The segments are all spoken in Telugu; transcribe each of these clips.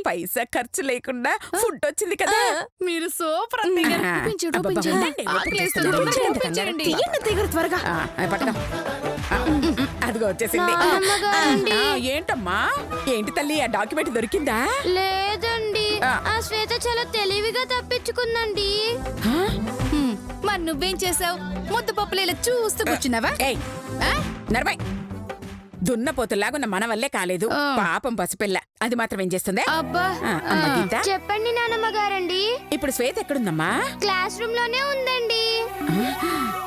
పైసా ఖర్చు లేకుండా ఫుడ్ వచ్చింది కదా. మీరు సూపర్ అత్తయ్య గారు. త్వరగా అదిగో వచ్చేసింది. ఏంటమ్మా, ఏంటి తల్లి, ఆ డాక్యుమెంట్ దొరికిందా? లేదండి, ఆ శ్వేత చాలా తెలివిగా తప్పించుకుందండి. మరి నువ్వేం చేసావు? ముద్దు పప్పులు ఇలా చూస్తూ కూర్చున్నావా? నర్మై, దున్నపోతులాగున్న మన వల్లే కాలేదు. పాపం పసిపిల్ల, అది మాత్రం ఏం చేస్తుంది? చెప్పండి నానమ్మ గారండి. ఇప్పుడు శ్వేత ఎక్కడుందమ్మా? క్లాస్ రూమ్ లోనే ఉందండి.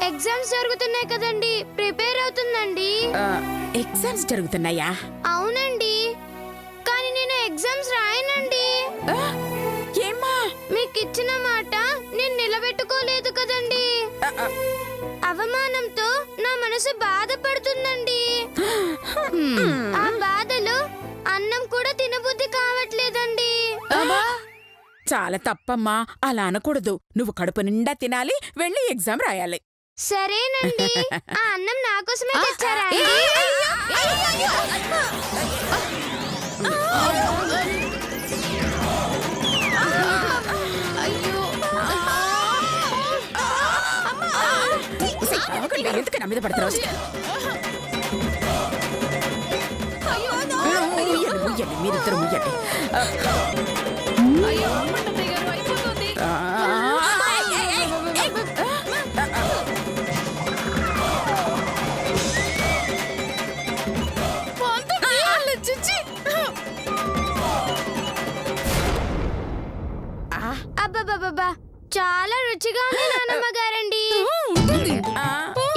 ఎగ్జామ్స్ జరుగుతున్నాయి కదండి, ప్రిపేర్ అవుతుందండి. ఎగ్జామ్స్ జరుగుతున్నాయా? అవునండి, కానీ నేను ఎగ్జామ్స్ రాయనండి. ఏమ్మా, మీకు ఇచ్చిన మాట నేను నిలబెట్టుకోలేదు కదండి. అవమానంతో నా మనసు బాధపడుతుందండి. ఆ బాధలో అన్నం కూడా తినబుద్ధి కావట్లేదండి. చాలా తప్పమ్మా, అలా అనకూడదు. నువ్వు కడుపు నిండా తినాలి, వెళ్ళి ఎగ్జామ్ రాయాలి. సరేనండి, ఆ అన్నం నా కోసమే తెచ్చారా? ఎందుకు నా మీద పడతారు? మీరిద్దరు ముయ్యండి. అబ్బబ్బబ్బా, చాలా రుచిగా ఉంది నానమ్మ గారండి.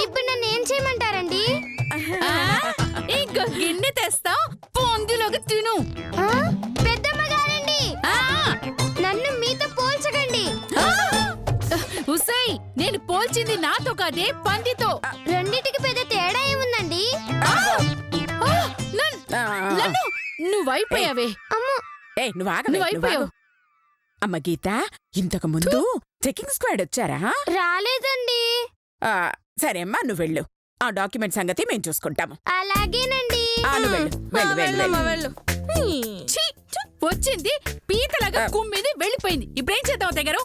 ఇప్పుడు నన్ను ఏం చేయమంటారండి? ఇంకో గిన్నె తెస్తా, పొందిలోకి తిను. పెద్దమ్మ గారండి, నన్ను మీతో పోల్చకండి. ఉసై, నేను పోల్చింది నాతో కాదే, పందితో. రెండిటికి పెద్ద తేడా ఏముందండి? నువ్వైపోయావే. నువ్వు అమ్మ గీత, ఇంతకు ముందు చెకింగ్ స్క్వాడ్ వచ్చారా? రాలేదండి. సరే అమ్మా, నువ్వు వెళ్ళు. ఆ డాక్యుమెంట్ సంగతి మేము చూసుకుంటాము. అలాగేనండి. వెళ్ళు. వచ్చింది పీతలాగా కుమ్మిది వెళ్ళిపోయింది. ఇప్పుడేం చేద్దాం దగ్గర?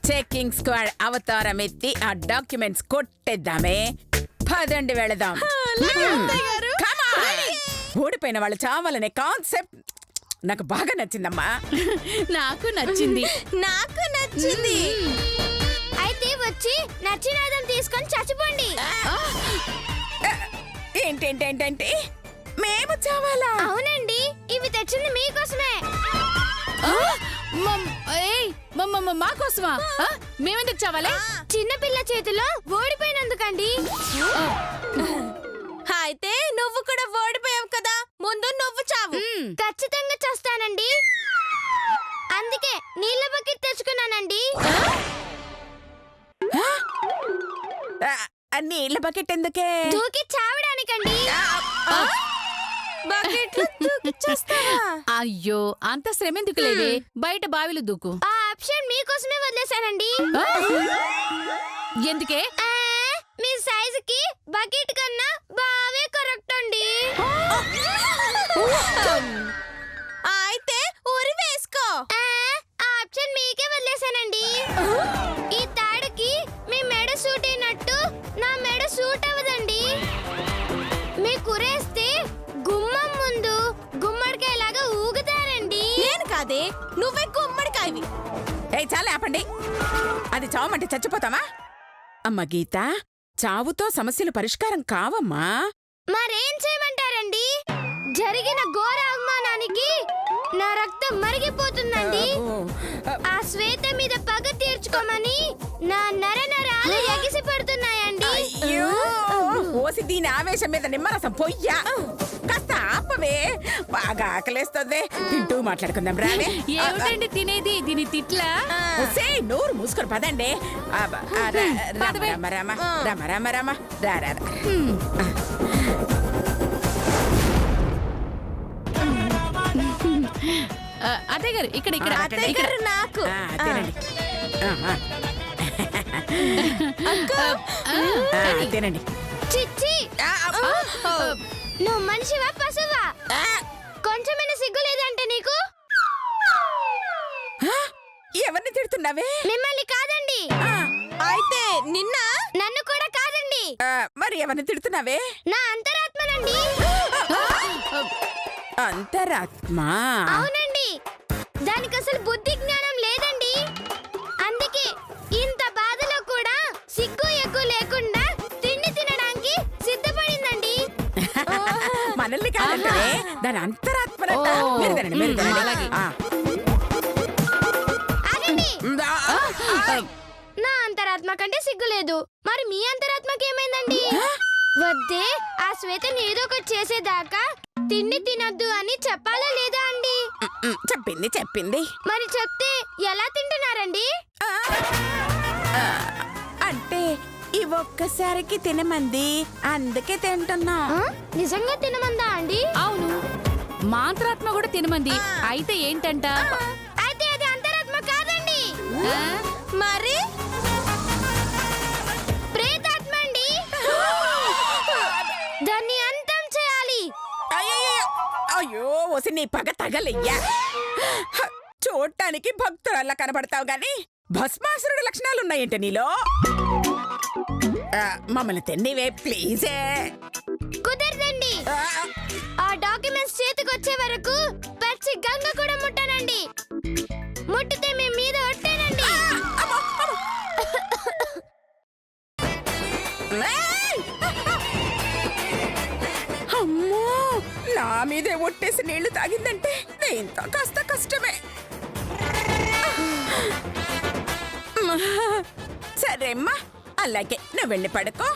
చెకింగ్ స్క్వాడ్ అవతారం ఎత్తి ఆ డాక్యుమెంట్స్ కొట్టేద్దామే. పదండి వెళదాం. ఓడిపోయిన వాళ్ళు చావాలనే కాన్సెప్ట్ నాకు బాగా నచ్చిందమ్మా. నాకు నచ్చింది. అయితే వచ్చి నచ్చినాదం తీసుకొని చచ్చిపోండి. ఏంటేంటేంటంటే మేము చావాలా? అవునండి, ఇవి తెచ్చింది మీకోసమే. మా కోసమా? మేమెందుకు చావాలి? చిన్నపిల్ల చేతిలో ఓడిపోయినందుకండి. అయితే నువ్వు కూడా ఓడిపోయావు కదా, ముందు నువ్వు చావు. ఖచ్చితంగా చేస్తానండి. అందుకే నీళ్ళ బకెట్ తెచ్చుకున్నానండి. నీళ్ళ బకెట్ ఎందుకే? దూకి చావడానికండి. అయ్యో, అంత శ్రమ ఎందుకు లేదే, బయట బావిలు దూకు. ఆ ఆప్షన్ మీకోసమే వదిలేశానండి. ఎందుకే? మీ సైజుకి బకెట్ కన్నా బావే కరెక్ట్ అండి. అయితే ఊరి వేసుకో. ఆ ఆప్షన్ మీకే వదిలేశానండి. ఈ తాడుకి మీ మెడ సూట్ అయినట్టు నా మెడ సూట్ అవ్వదండి. మీ కురేస్తే గుమ్మం ముందు గుమ్మడికాయలాగా ఊగుతారండి. నేను కాదే, నువ్వే గుమ్మడికాయవి. చాలా ఆపండి. అది చావమంటే చచ్చిపోతామా? అమ్మ గీత, చావుతో సమస్యలు పరిష్కారం కావమ్మా. మరేం చేయమంటారండి? జరిగిన ఘోర అవమానానికి నా రక్తం మరిగిపోతుందండి. ఆ శ్వేత మీద పగ తీర్చుకోమని నా నరనరాలు ఎగిసి పడుతున్నాయండి. ఓసి దీని ఆవేశం మీద నిమ్మరసం పొయ్యా. కాస్త ఆపవే, బాగా ఆకలేస్తుంది. తింటూ మాట్లాడుకుందాం రావే. ఏమిటండి తినేది? దీని తిట్లా? నోరు మూసుకొని పదండి. రామ రామ రామ రామ రామ రా రా. అదే గారు, ఇక్కడ ఇక్కడ ఇక్కడ నాకు తినండి. చిచ్చి, నువ్వు మనిషివా పశువా? కొంచెమైనా సిగ్గు లేదంటే నీకు? తిడుతున్నావే? మిమ్మల్ని కాదండి, ఆ, అయితే నిన్న నన్ను కూడా కాదండి, మరి ఎవరిని తిడుతున్నావే? నా అంతరాత్మనండి. అంతరాత్మ. అవునండి, దానికి అసలు బుద్ధి జ్ఞానం లేదండి. అందుకే ఇంత బాధలో కూడా సిగ్గు ఎగ్గు లేకుండా తిండి తినడానికి సిద్ధపడిందండి. మనల్ని కాదంటే దాని అంతరాత్మనంట. ఓ. మీరు తినండి, మీరు తినండి. అలాగే. ఆ. ఆగండి, ఆ. నా అంతరాత్మ కంటే సిగ్గు లేదు, మరి మీ అంతరాత్మకి ఏమైందండి? వద్దే, ఆ శ్వేతని ఏదో ఒకటి చేసేదాకా తిండి తినొద్దు అని చెప్పాలా లేదా అండి? చెప్పింది చెప్పింది. మరి చెప్తే ఎలా తింటున్నారండి? అంటే ఈ ఒక్కసారికి తినమంది, అందుకే తింటున్నా. ఆ? నిజంగా తినమందా అండి? అవును, మాంత్రాత్మ కూడా తినమంది. అయితే ఏంటంట? అయితే అది అంతరాత్మ కాదండి, ఆ? మరి ప్రేతాత్మ అండి. దాన్ని అంతం చేయాలి. అయ్యయ్యో! అయ్యో వసి నీ పగ తగలయ్యా. చూడటానికి భక్తురాల్లా కనబడతావు గాని భస్మాసురుడి లక్షణాలున్నాయంట నీలో. మమ్మల్ని తిన్నివే ప్లీజే. కుదరదండి, ఆ డాక్యుమెంట్స్ చేతికి వచ్చే వరకు పచ్చి గంగ కూడా ముట్టనండి. ముట్టితే మీ మీద ఒట్టేనండి. ఏయ్! అమ్మో, నా మీదే ఒట్టేసి నీళ్లు తాగిందంటే దీంతో కాస్త కష్టమే. సరేమ్మా, అలాగే నువ్వు వెళ్ళి పడుకో.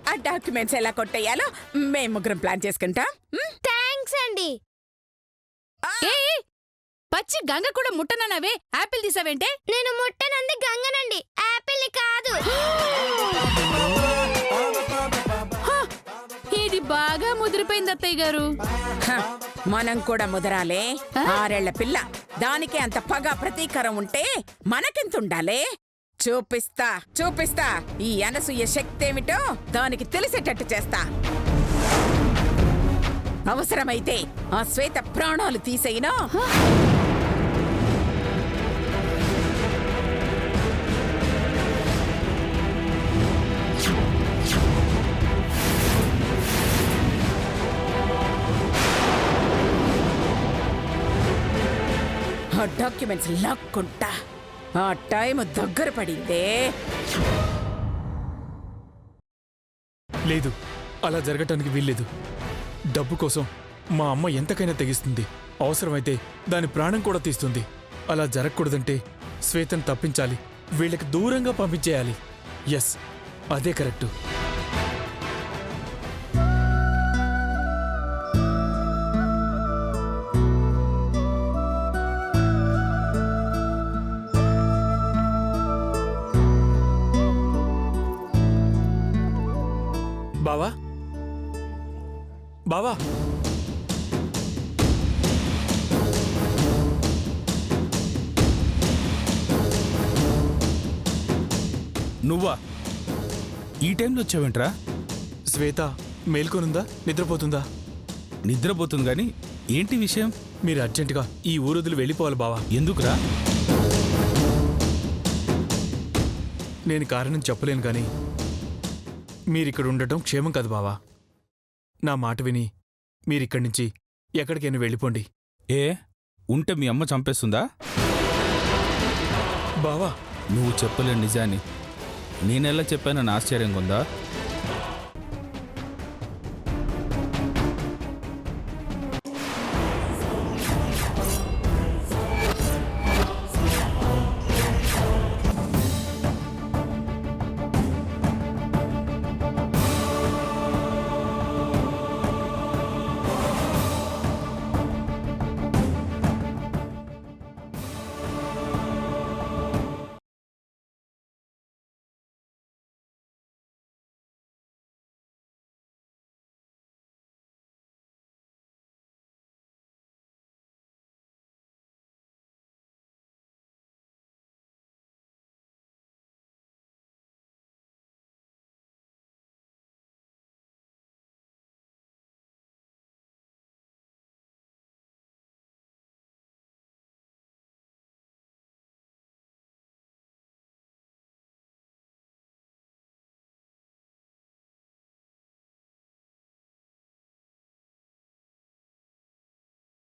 ఆ డాక్యుమెంట్స్ ఎలా కొట్టేయాలో మేము ముగ్గురం ప్లాన్ చేసుకుంటాం. థ్యాంక్స్ అండి. ఏ ఏ, పచ్చి గంగ కూడా ముట్టనన్నావే, యాపిల్ తీసావేంటే? నేను ముట్టనంది గంగనండి, యాపిల్ కాదు. ఇది బాగా ముదిరిపోయింది అత్తయ్య గారు. హ, మనం కూడా ముదరాలే. 6 ఏళ్ల పిల్ల, దానికి అంత పగ ప్రతీకారం ఉంటే మనకెంత ఉండాలే? చూపిస్తా చూపిస్తా ఈ అనసూయ శక్తి ఏమిటో దానికి తెలిసేటట్టు చేస్తా. అవసరమైతే ఆ శ్వేత ప్రాణాలు తీసేయినా. ఆ డాక్యుమెంట్స్ లాక్కుంటా. ఆ టైం దగ్గర పడిందే. లేదు, అలా జరగటానికి వీల్లేదు. డబ్బు కోసం మా అమ్మ ఎంతకైనా తెగిస్తుంది. అవసరమైతే దాని ప్రాణం కూడా తీస్తుంది. అలా జరగకూడదంటే శ్వేతను తప్పించాలి, వీళ్ళకి దూరంగా పంపించేయాలి. ఎస్, అదే కరెక్టు. బావా, బావా, నువ్వా? ఈ టైంలో వచ్చావేంట్రా? శ్వేత మేల్కొనుందా, నిద్రపోతుందా? నిద్రపోతుంది గాని ఏంటి విషయం? మీరు అర్జెంటుగా ఈ ఊరొదిలి వెళ్ళిపోవాలి బావా. ఎందుకురా? నేను కారణం చెప్పలేను కానీ మీరిక్కడ ఉండటం క్షేమం కాదు బావా. నా మాట విని మీరిక్కడి నుంచి ఎక్కడికైనా వెళ్ళిపోండి. ఏ ఉంటే మీ అమ్మ చంపేస్తుందా? బావా, నువ్వు చెప్పలేని నిజాన్ని నేనెలా చెప్పానని ఆశ్చర్యంగా ఉందా?